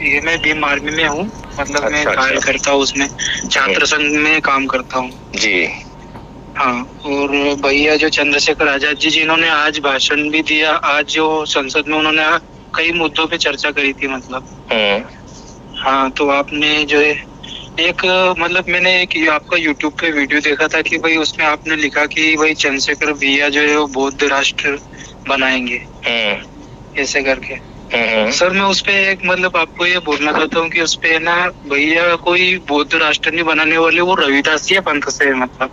ये मैं भीम आर्मी में हूँ, मतलब मैं अच्छा, कार्य अच्छा। करता हूँ उसमें, छात्र संघ में काम करता हूँ जी। हाँ। और भैया जो चंद्रशेखर आजाद जी जिन्होंने आज भाषण भी दिया, आज जो संसद में उन्होंने कई मुद्दों पे चर्चा करी थी मतलब। हाँ, तो आपने जो है एक मतलब मैंने एक आपका यूट्यूब पे वीडियो देखा था कि भाई उसमें आपने लिखा कि भाई चंद्रशेखर भैया जो है वो बौद्ध राष्ट्र बनाएंगे ऐसे करके। सर मैं उस पे एक मतलब आपको ये बोलना चाहता हूँ कि उस पे ना भैया कोई बौद्ध राष्ट्र नहीं बनाने वाले, वो रविदासिया पंथ से है मतलब।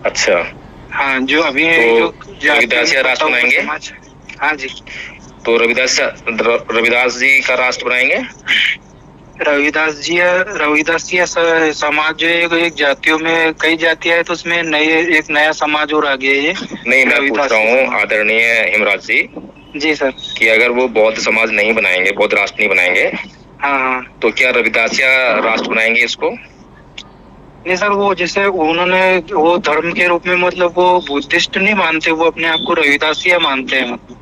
अच्छा। हाँ, जो अभी तो जो रविदासिया राष्ट्र बनाएंगे? हाँ जी। तो रविदास जी का राष्ट्र बनाएंगे? रविदासिया समाज जो है एक जातियों में कई जातियां है, तो उसमें एक नया समाज और आ गया ये। नहीं, मैं पूछ रहा हूँ आदरणीय हिमराज जी सर कि अगर वो बौद्ध समाज नहीं बनाएंगे, बौद्ध राष्ट्र नहीं बनाएंगे, हाँ, तो क्या रविदासिया राष्ट्र बनाएंगे इसको? नहीं सर, वो जैसे उन्होंने वो धर्म के रूप में मतलब वो बुद्धिस्ट नहीं मानते, वो अपने आप को रविदासिया मानते हैं मतलब।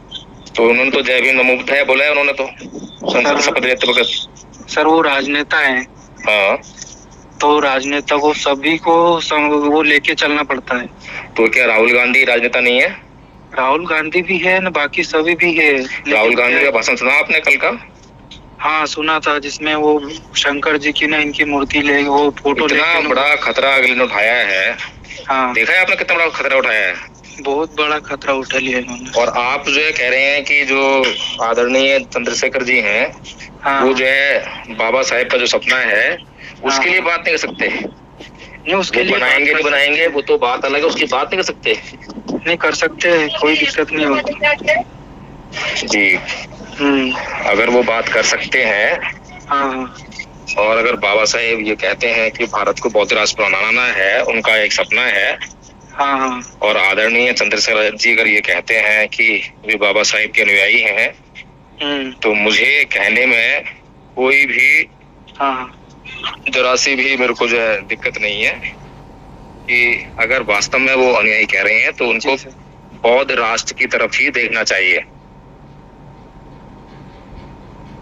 तो उन्होंने तो जय भीम नमो बुद्धाय बोला है, उन्होंने तो संसद शपथ लेते वक्त। सर वो राजनेता है। हाँ, तो राजनेता को सभी को वो लेके चलना पड़ता है। तो क्या राहुल गांधी राजनेता नहीं है? राहुल गांधी भी है न, बाकी सभी भी है। राहुल गांधी का भाषण सुना आपने कल का? हाँ सुना था, जिसमें वो शंकर जी की ना इनकी मूर्ति ले वो फोटो इतना बड़ा खतरा अगले ने उठाया है। हाँ, देखा है आपने कितना बड़ा खतरा उठाया है? बहुत बड़ा खतरा उठा लिया इन्होंने। और आप जो है कह रहे हैं कि जो आदरणीय चंद्रशेखर जी हैं, हाँ, वो जो है बाबा साहेब का जो सपना है उसके लिए बात नहीं कर सकते? नहीं, उसके लिए बनाएंगे नहीं बनाएंगे वो तो बात अलग है, उसकी बात नहीं कर सकते? नहीं कर सकते, कोई दिक्कत नहीं होती जी। अगर वो बात कर सकते हैं, हाँ, और अगर बाबा साहेब ये कहते हैं कि भारत को बौद्ध राष्ट्र बनाना है, उनका एक सपना है, हाँ, और आदरणीय चंद्रशेखर जी अगर ये कहते हैं कि वे बाबा साहेब के अनुयायी हैं, तो मुझे कहने में कोई भी जरा सी भी मेरे को जो है दिक्कत नहीं है कि अगर वास्तव में वो अनुयायी कह रहे हैं तो उनको बौद्ध राष्ट्र की तरफ ही देखना चाहिए।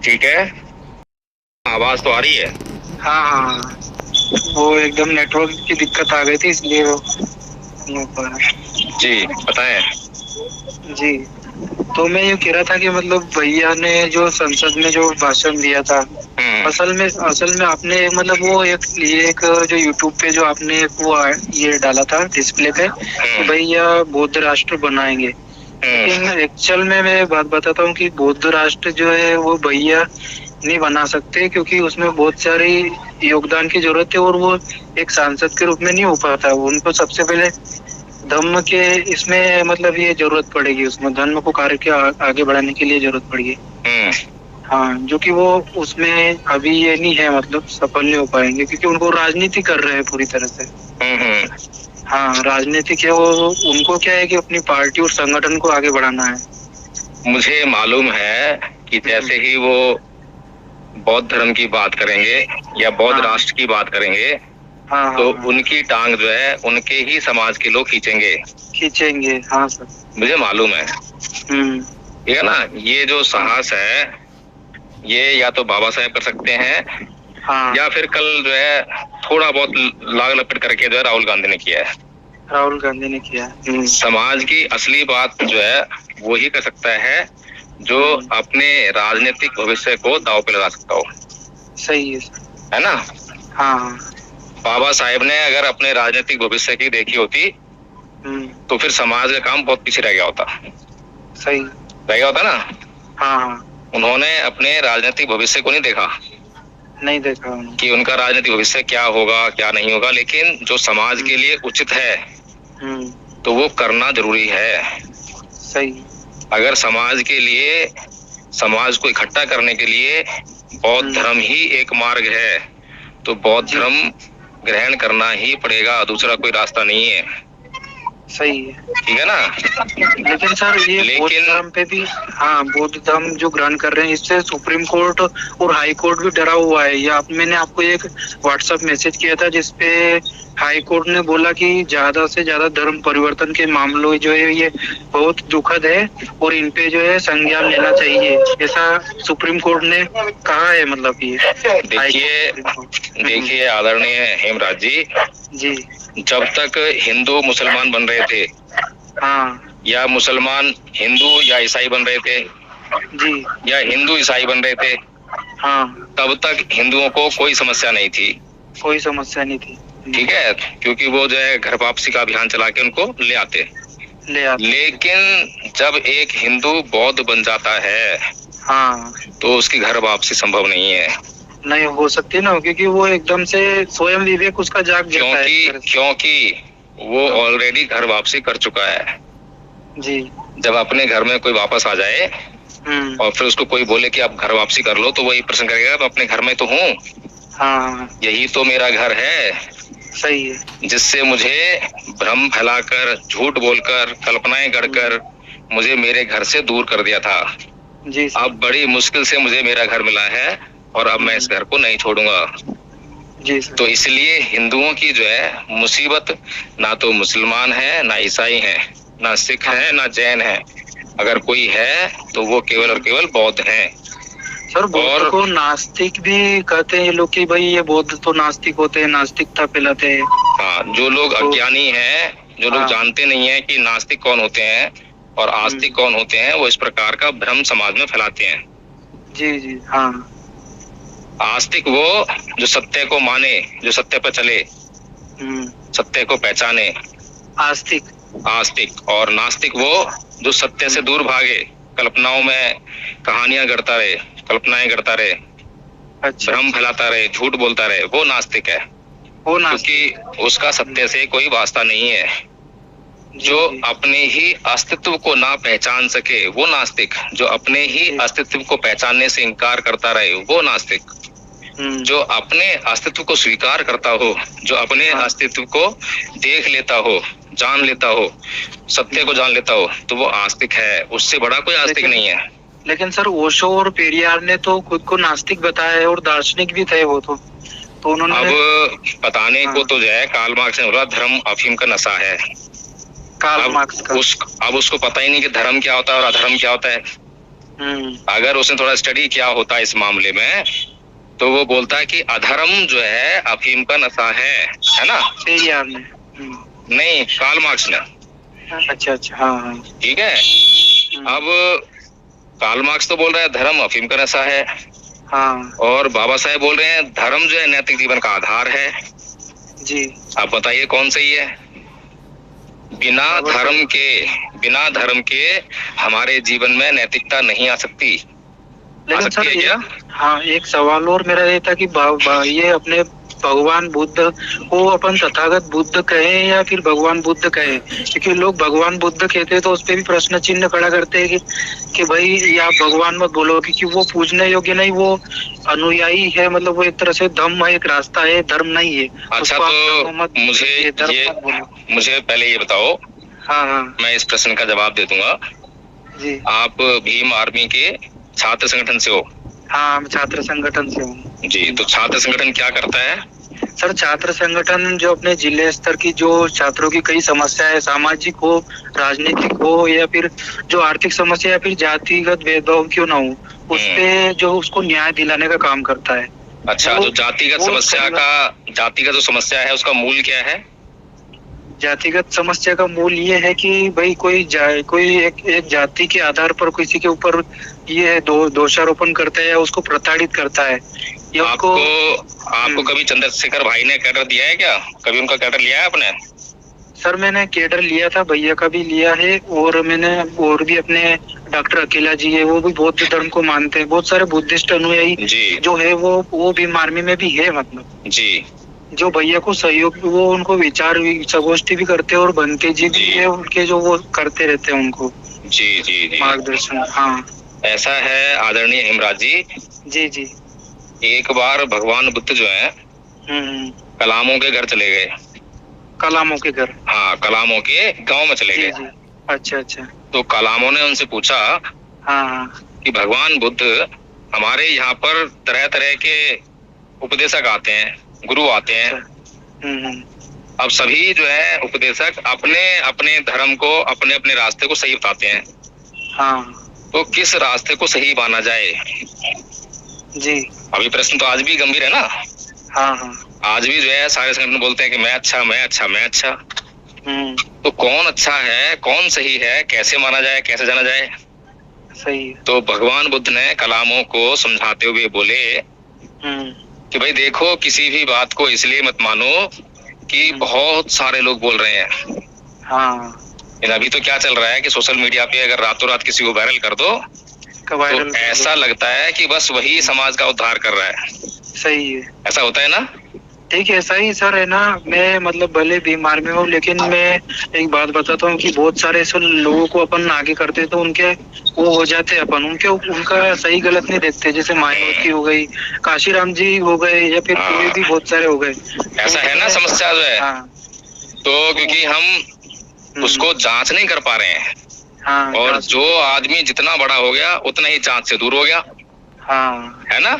ठीक है, आवाज तो आ रही है? हाँ, वो एकदम नेटवर्क की दिक्कत आ गई थी इसलिए वो जी बताएं। जी, तो मैं ये कह रहा था कि मतलब भैया ने जो संसद में जो भाषण दिया था, असल में आपने मतलब वो एक जो यूट्यूब पे जो आपने वो ये डाला था डिस्प्ले पे, तो भैया बौद्ध राष्ट्र बनाएंगे। लेकिन एक्चुअल में मैं बात बताता हूँ कि बौद्ध राष्ट्र जो है वो भैया नहीं बना सकते, क्योंकि उसमें बहुत सारी योगदान की जरूरत है और वो एक सांसद के रूप में नहीं हो पाता। उनको सबसे पहले धर्म के इसमें मतलब ये जरूरत पड़ेगी, उसमें धर्म को कार्य के आगे बढ़ाने के लिए जरूरत पड़ेगी। हाँ, जो कि वो उसमें अभी ये नहीं है, मतलब सफल नहीं हो पाएंगे क्योंकि उनको राजनीति कर रहे हैं पूरी तरह से। हाँ, राजनीतिक है वो, उनको क्या है कि अपनी पार्टी और संगठन को आगे बढ़ाना है। मुझे मालूम है कि जैसे ही वो बौद्ध धर्म की बात करेंगे या बौद्ध राष्ट्र की बात करेंगे, तो उनकी टांग जो है उनके ही समाज के लोग खींचेंगे। हाँ सर, मुझे मालूम है। ठीक है ना, ये जो साहस है ये या तो बाबा साहेब कर सकते हैं, या फिर कल जो है थोड़ा बहुत लाग लपेट करके जो है राहुल गांधी ने किया है। समाज की असली बात जो है वो ही कर सकता है जो अपने राजनीतिक भविष्य को दांव पे लगा सकता हो। सही है ना? हाँ, बाबा साहेब ने अगर अपने राजनीतिक भविष्य की देखी होती तो फिर समाज का काम बहुत पीछे रह गया होता। सही रह गया होता ना? हाँ, उन्होंने अपने राजनीतिक भविष्य को नहीं देखा कि उनका राजनीतिक भविष्य क्या होगा क्या नहीं होगा, लेकिन जो समाज के लिए उचित है तो वो करना जरूरी है। सही। अगर समाज के लिए, समाज को इकट्ठा करने के लिए बौद्ध धर्म ही एक मार्ग है तो बौद्ध धर्म ग्रहण करना ही पड़ेगा, दूसरा कोई रास्ता नहीं है। सही है, ठीक है ना? लेकिन सर ये बौद्ध धर्म पे भी, हाँ, बौद्ध धर्म जो ग्रहण कर रहे हैं इससे सुप्रीम कोर्ट और हाई कोर्ट भी डरा हुआ है। मैंने आपको एक व्हाट्सएप मैसेज किया था जिसपे हाई कोर्ट ने बोला कि ज्यादा से ज्यादा धर्म परिवर्तन के मामलों जो है ये बहुत दुखद है और इन पे जो है संज्ञान लेना चाहिए, ऐसा सुप्रीम कोर्ट ने कहा है। मतलब ये देखिए आदरणीय हेमराज जी, जब तक हिंदू मुसलमान बन रहे थे, हाँ, या मुसलमान हिंदू या ईसाई बन रहे थे जी, या हिंदू ईसाई बन रहे थे, हाँ, तब तक हिंदुओं को कोई समस्या नहीं थी। कोई समस्या नहीं थी, ठीक है, क्योंकि वो जो है घर वापसी का अभियान चला के उनको ले आते। लेकिन जब एक हिंदू बौद्ध बन जाता है, हाँ, तो उसकी घर वापसी संभव नहीं है। नहीं हो सकती ना, क्योंकि वो एकदम से स्वयं विवेक उसका जाग जाता है। क्योंकि वो ऑलरेडी घर वापसी कर चुका है जी। जब अपने घर में कोई वापस आ जाए और फिर उसको कोई बोले कि आप घर वापसी कर लो, तो वही प्रश्न करेगा मैं अपने घर में तो हूँ, हाँ, यही तो मेरा घर है। सही है। जिससे मुझे भ्रम फैलाकर, झूठ बोलकर, कल्पनाएं गढ़कर मुझे मेरे घर से दूर कर दिया था। जी, अब बड़ी मुश्किल से मुझे मेरा घर मिला है और अब मैं इस घर को नहीं छोड़ूंगा। जी, तो इसलिए हिंदुओं की जो है मुसीबत ना तो मुसलमान है, ना ईसाई है, ना सिख है, ना जैन है। अगर कोई है तो वो केवल और केवल बौद्ध है। सर, बौद्ध को नास्तिक भी कहते हैं ये लोग कि भाई ये बौद्ध तो नास्तिक होते हैं, नास्तिकता फैलाते हैं। हाँ, जो लोग अज्ञानी हैं, जो लोग जानते नहीं है कि नास्तिक कौन होते हैं और आस्तिक कौन होते हैं, वो इस प्रकार का भ्रम समाज में फैलाते हैं। जी, जी, हाँ। आस्तिक वो जो सत्य को माने, जो सत्य पर चले, सत्य को पहचाने, आस्तिक। और नास्तिक वो जो सत्य से दूर भागे, कल्पनाओं में कहानियां गढ़ता रहे, कल्पनाएं गढ़ता रहे, अच्छा, भ्रम फैलाता रहे, झूठ बोलता रहे, वो नास्तिक है। क्योंकि उसका सत्य से कोई वास्ता नहीं है। जो अपने ही अस्तित्व को ना पहचान सके वो नास्तिक, जो अपने ही अस्तित्व को पहचानने से इनकार करता रहे वो नास्तिक, जो अपने अस्तित्व को स्वीकार करता हो, जो अपने अस्तित्व को देख लेता हो, जान लेता हो, सत्य को जान लेता हो, तो वो आस्तिक है। उससे बड़ा कोई आस्तिक नहीं है। लेकिन सर, ओशो और पेरियार ने तो खुद को नास्तिक बताया है और दार्शनिक भी थे वो तो उन्होंने अब बताने को तो जो है कार्ल मार्क्स ने बोला धर्म अफीम का नशा है। अब उसको पता ही नहीं कि धर्म क्या होता है और अधर्म क्या होता है। अगर उसने थोड़ा स्टडी किया होता इस मामले में, तो वो बोलता है कि अधर्म जो है अफीम का नशा है ना। पेरियार ने नहीं, कार्ल मार्क्स ने। अच्छा, हाँ, ठीक है। अब कार्ल मार्क्स तो बोल रहा है धर्म अफीम का नशा है, हाँ, और बाबा साहेब बोल रहे हैं धर्म जो है नैतिक जीवन का आधार है। जी, आप बताइए कौन सही है? बिना धर्म के हमारे जीवन में नैतिकता नहीं आ सकती। लेकिन सर, हाँ, एक सवाल और मेरा ये था कि ये अपने भगवान बुद्ध को अपन तथागत बुद्ध कहें या फिर भगवान बुद्ध कहें, क्योंकि लोग भगवान बुद्ध कहते हैं तो उस पे भी प्रश्न चिन्ह खड़ा करते हैं कि भाई ये आप भगवान मत बोलो, क्योंकि वो पूजने योग्य नहीं, वो अनुयायी है, मतलब वो एक तरह से धम्म है, एक रास्ता है, धर्म नहीं है। अच्छा, तो मुझे पहले ये बताओ। हाँ, मैं इस प्रश्न का जवाब दे दूंगा जी। आप भीम आर्मी के छात्र संगठन से हो? हाँ, मैं छात्र संगठन से हूँ जी। तो छात्र संगठन क्या करता है? सर, छात्र संगठन जो अपने जिले स्तर की जो छात्रों की कई समस्या है, सामाजिक हो, राजनीतिक हो, या फिर जो आर्थिक समस्या या फिर जातिगत भेदभाव क्यों ना हो, उस पे जो उसको न्याय दिलाने का काम करता है। अच्छा, जो जातिगत जो समस्या है उसका मूल क्या है? जातिगत समस्या का मूल ये है कि भाई कोई एक जाति के आधार पर किसी के ऊपर ये दोषारोपण करता है या उसको प्रताड़ित करता है। आपको कभी चंद्रशेखर भाई ने कैडर दिया है क्या? कभी उनका कैडर लिया है आपने? सर, मैंने कैडर लिया था, भैया का भी लिया है, और मैंने और भी अपने डॉक्टर अकेला जी है, वो भी बौद्ध धर्म को मानते हैं। बहुत सारे बुद्धिस्ट अनुयायी जो है वो भी आर्मी में भी है, मतलब जी। जो भैया को सहयोग, वो उनको विचार संगोष्ठी भी करते हैं, और बनते जी भी है उनके, जो वो करते रहते हैं उनको जी मार्गदर्शन। हाँ, ऐसा है आदरणीय हेमराज जी। जी। एक बार भगवान बुद्ध जो है कलामों के घर चले गए। कलामों के घर? हाँ, कलामों के गांव में चले गए। अच्छा। तो कलामों ने उनसे पूछा हाँ कि भगवान बुद्ध, हमारे यहाँ पर तरह तरह के उपदेशक आते हैं, गुरु आते हैं, अब सभी जो है उपदेशक अपने अपने धर्म को, अपने अपने रास्ते को सही बताते हैं। हाँ। तो किस रास्ते को सही माना जाए? जी। अभी प्रश्न तो आज भी गंभीर है ना। हाँ हाँ। आज भी जो है सारे संगठन बोलते हैं कि मैं अच्छा, मैं अच्छा, मैं अच्छा। तो कौन अच्छा है, कौन सही है, कैसे माना जाए, कैसे जाना जाए? सही है। तो भगवान बुद्ध ने कलामों को समझाते हुए बोले कि भाई देखो, किसी भी बात को इसलिए मत मानो कि बहुत सारे लोग बोल रहे हैं। हाँ। अभी तो क्या चल रहा है कि सोशल मीडिया पे अगर रातों रात किसी को वायरल कर दो तो ऐसा लगता है कि बस वही समाज का उद्धार कर रहा है। सही है। ऐसा होता है ना? ठीक है, ऐसा ही सर है ना। मैं मतलब भले बीमार में हूँ, लेकिन मैं एक बात बताता हूँ कि बहुत सारे ऐसे लोगों को अपन आगे करते तो उनके वो हो जाते अपन, उनका सही गलत नहीं देखते। जैसे मायावती हो गई, काशीराम जी हो गए, या फिर कोई भी बहुत सारे हो गए। ऐसा है ना समस्या जो है। हाँ। तो क्योंकि हम उसको जांच नहीं कर पा रहे हैं। हाँ, और जो आदमी जितना बड़ा हो गया उतना ही जांच से दूर हो गया। हाँ, है ना?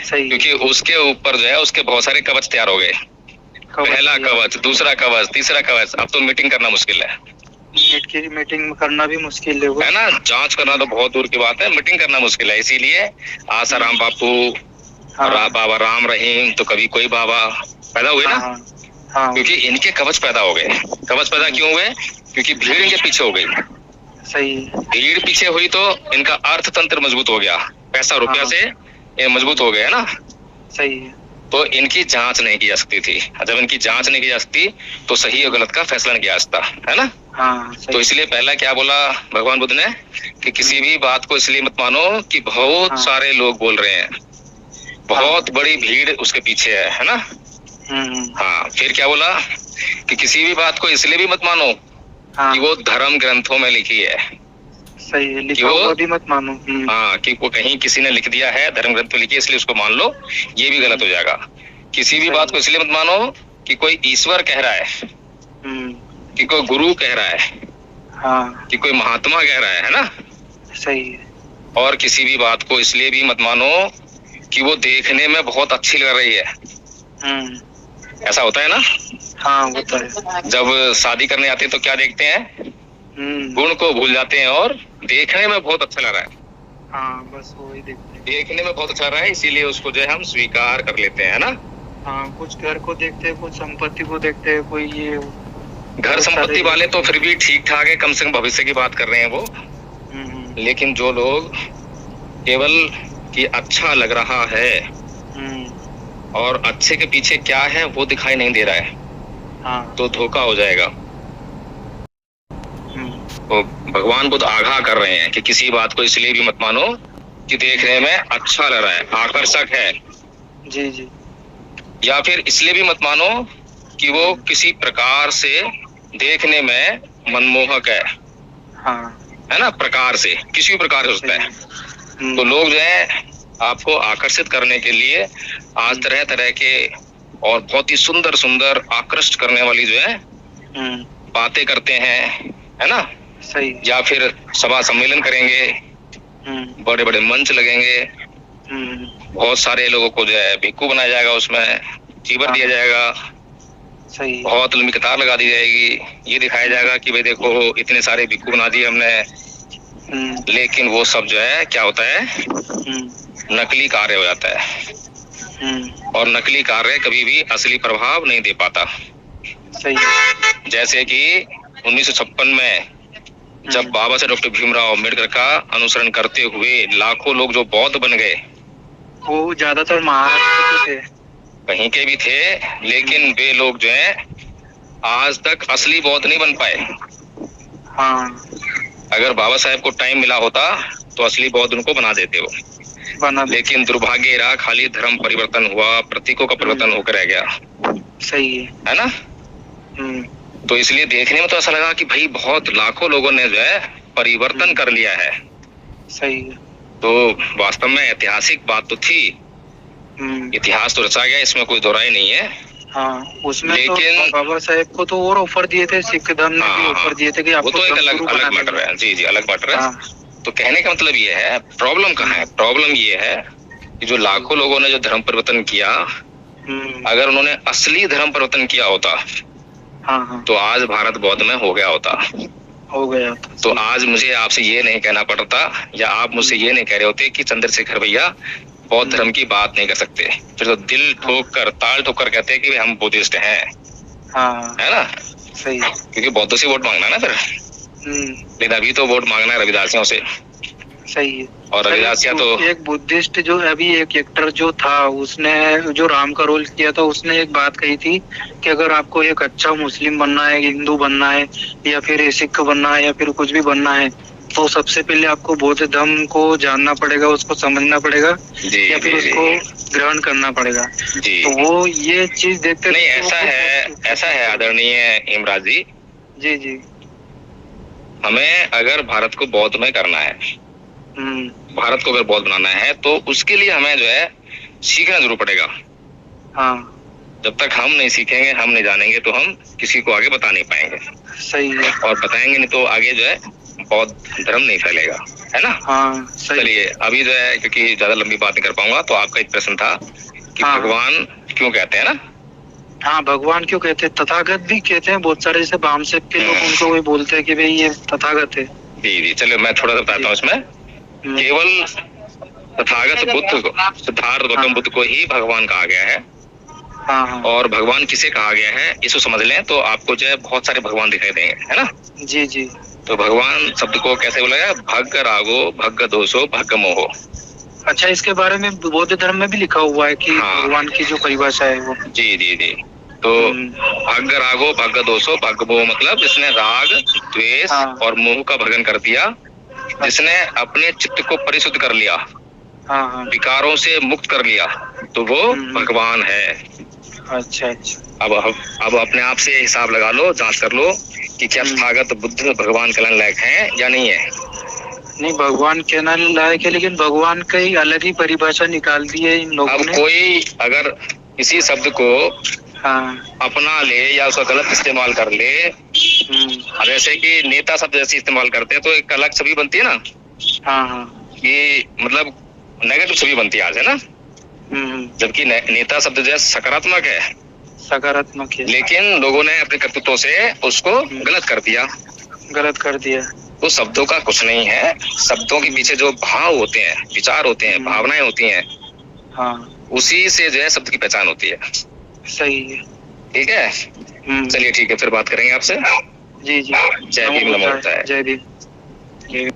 सही। क्योंकि उसके ऊपर जो है उसके बहुत सारे कवच तैयार हो गए। पहला कवच, दूसरा कवच, तीसरा कवच। अब तो मीटिंग करना मुश्किल है। मीटिंग करना भी मुश्किल है ना? जांच करना तो बहुत दूर की बात है, मीटिंग करना मुश्किल है। इसीलिए आसाराम बापू, बाबा राम रहीम, तो कभी कोई बाबा पैदा हुए ना। हाँ। क्योंकि इनके कवच पैदा हो गए। कवच पैदा क्यों हुए? क्योंकि भीड़ इनके पीछे हो गई। सही। भीड़ पीछे हुई तो इनका अर्थतंत्र मजबूत हो गया, पैसा रुपया से ये मजबूत हो गया ना। सही है। तो इनकी जांच नहीं की जा सकती थी। जब इनकी जांच नहीं की जा सकती तो सही और गलत का फैसला नहीं किया जा सकता, है ना? हाँ। तो इसलिए पहला क्या बोला भगवान बुद्ध ने कि किसी भी बात को इसलिए मत मानो कि बहुत सारे लोग बोल रहे हैं, बहुत बड़ी भीड़ उसके पीछे है ना? हाँ। फिर क्या बोला कि किसी भी बात को इसलिए भी मत मानो कि वो धर्म ग्रंथों में लिखी है। सही है, लिखा हुआ भी मत मानो। हाँ, कि वो कहीं किसी ने लिख दिया है, धर्म ग्रंथ में लिखी है इसलिए उसको मान लो, ये भी गलत हो जाएगा। किसी भी बात को इसलिए मत मानो कि कोई ईश्वर कह रहा है, कि कोई गुरु कह रहा है, हाँ, कि कोई महात्मा कह रहा है ना? सही है। और किसी भी बात को इसलिए भी मत मानो कि वो देखने में बहुत अच्छी लग रही है। ऐसा होता है ना? हाँ, होता है। जब शादी करने आते हैं तो क्या देखते हैं? गुण को भूल जाते हैं और देखने में बहुत अच्छा लग रहा है। हाँ, बस वही देखते हैं। देखने में बहुत अच्छा लग रहा है, इसीलिए उसको जो है हम स्वीकार कर लेते हैं ना। हाँ, कुछ घर को देखते हैं, कुछ संपत्ति को देखते हैं, कोई ये घर संपत्ति वाले तो फिर भी ठीक ठाक है, कम से कम भविष्य की बात कर रहे हैं वो। लेकिन जो लोग केवल कि अच्छा लग रहा है और अच्छे के पीछे क्या है वो दिखाई नहीं दे रहा है, तो धोखा हो जाएगा। तो भगवान बुद्ध आगाह कर रहे हैं कि किसी बात को इसलिए भी मत मानो कि देखने में अच्छा लग रहा है, आकर्षक है। जी जी। या फिर इसलिए भी मत मानो कि वो किसी प्रकार से देखने में मनमोहक है। हाँ। है ना? प्रकार से, किसी भी प्रकार से होता है। तो लोग जो है आपको आकर्षित करने के लिए आज तरह तरह के और बहुत ही सुंदर सुंदर आकर्षित करने वाली जो है बातें करते हैं, है ना? सही। या फिर सभा सम्मेलन करेंगे, बड़े बड़े मंच लगेंगे, बहुत सारे लोगों को जो है भिक्खु बनाया जाएगा, उसमें चीवर दिया जाएगा, सही, बहुत लंबी कतार लगा दी जाएगी, ये दिखाया जाएगा कि भाई देखो इतने सारे भिक्खु बना दिए हमने। लेकिन वो सब जो है क्या होता है, नकली कार्य हो जाता है। और नकली कार्य कभी भी असली प्रभाव नहीं दे पाता। सही। जैसे कि 1956 में जब बाबा साहेब डॉक्टर भीमराव अम्बेडकर का अनुसरण करते हुए लाखों लोग जो बौद्ध बन गए, वो ज्यादातर महाराष्ट्र के थे, कहीं के भी थे, लेकिन वे लोग जो है आज तक असली बौद्ध नहीं बन पाए। हाँ। अगर बाबा साहेब को टाइम मिला होता तो असली बौद्ध उनको बना देते वो, लेकिन दुर्भाग्य रहा, खाली धर्म परिवर्तन हुआ, प्रतीकों का परिवर्तन होकर रह गया। सही है ना? तो इसलिए देखने में तो ऐसा लगा कि भाई बहुत लाखों लोगों ने जो है परिवर्तन कर लिया है। सही। तो वास्तव में ऐतिहासिक बात तो थी, इतिहास तो रचा गया, इसमें कोई दोहराई नहीं है। हाँ, उसमें लेकिन तो बाबा साहेब को तो और ऑफर दिए थे, सिख धर्म ने भी ऑफर दिए थे कि आपको, वो तो एक अलग मैटर है। जी जी, अलग मैटर है। तो कहने का मतलब ये है, प्रॉब्लम कहाँ है? प्रॉब्लम ये है कि जो लाखों लोगों ने जो धर्म परिवर्तन किया, अगर उन्होंने असली धर्म परिवर्तन किया होता हाँ हाँ। तो आज भारत बौद्ध में हो गया होता। तो आज मुझे आपसे ये नहीं कहना पड़ता, या आप मुझसे ये नहीं कह रहे होते कि चंद्रशेखर भैया बौद्ध धर्म की बात नहीं कर सकते। फिर तो दिल ठोक कर, ताल ठोक कर कहते हैं कि हम बुद्धिस्ट हैं। हाँ, है ना? सही। क्योंकि बौद्धों से वोट मांगना है ना फिर। लेकिन अभी तो वोट मांगना है रविदासियों से। सही है। और रविदासिया तो एक बुद्धिस्ट जो अभी एक एक्टर जो था, उसने जो राम का रोल किया था, उसने एक बात कही थी कि अगर आपको एक अच्छा मुस्लिम बनना है, हिंदू बनना है, या फिर सिख बनना है, या फिर कुछ भी बनना है, तो सबसे पहले आपको बौद्ध धर्म को जानना पड़ेगा, उसको समझना पड़ेगा, या फिर उसको ग्रहण करना पड़ेगा। तो वो ये चीज देखते नहीं, ऐसा है आदरणीय हेमराज जी। जी जी। हमें अगर भारत को बौद्ध में करना है, भारत को अगर बौद्ध बनाना है, तो उसके लिए हमें जो है सीखना जरूर पड़ेगा। हाँ। जब तक हम नहीं सीखेंगे, हम नहीं जानेंगे, तो हम किसी को आगे बता नहीं पाएंगे। सही है। और बताएंगे नहीं तो आगे जो है बौद्ध धर्म नहीं फैलेगा, है ना? हाँ, सही। चलिए, अभी जो है, क्योंकि ज्यादा लंबी बात नहीं कर पाऊंगा, तो आपका एक प्रश्न था कि भगवान क्यों कहते हैं ना? हाँ, भगवान क्यों कहते हैं? तथागत भी कहते हैं बहुत सारे, जैसे वामसेक के लोग उनको वही बोलते हैं कि भाई ये तथागत है। जी जी, चलिए मैं थोड़ा सा बताता हूँ इसमें। केवल तथागत बुद्ध को, सिद्धार्थ गौतम बुद्ध को ही भगवान कहा गया है। हाँ। और भगवान किसे कहा गया है इसको समझ लें तो आपको जो है बहुत सारे भगवान दिखाई देंगे, है ना? जी जी। तो भगवान शब्द को कैसे बोला गया? भग रागो, भग दोषो, भग मोहो। अच्छा, इसके बारे में बौद्ध धर्म में भी लिखा हुआ है कि भगवान की जो परिभाषा है वो। जी जी जी। तो भग रागो, भग दोषो, भग मोह मतलब जिसने राग, द्वेष और मोह का भगन कर दिया, जिसने अपने चित्त को परिशुद्ध कर लिया, विकारों से मुक्त कर लिया, तो वो भगवान है। अच्छा अच्छा। अब अपने आप से हिसाब लगा लो, जांच कर लो कि क्या तथागत बुद्ध भगवान कहलाने लायक है या नहीं है। नहीं, भगवान कहलाने लायक है, लेकिन भगवान का ही अलग ही परिभाषा निकाल दी है इन लोगों ने। अब कोई अगर किसी शब्द को अपना ले या उसका गलत इस्तेमाल कर ले, जैसे कि नेता शब्द जैसे इस्तेमाल करते हैं, तो एक अलग छवि बनती है ना। ये मतलब नेगेटिव छवि बनती है आज, है ना? जबकि नेता शब्द जो है सकारात्मक है। सकारात्मक है, लेकिन लोगों ने अपने कर्तृत्व से उसको गलत कर दिया। तो शब्दों का कुछ नहीं है, शब्दों के पीछे जो भाव होते हैं, विचार होते हैं, भावनाएं होती हैं, उसी से जो है शब्द की पहचान होती है। सही है। ठीक है, चलिए ठीक है, फिर बात करेंगे आपसे। जी जी। जय भीम, नमो बुद्धाय। जय भीम।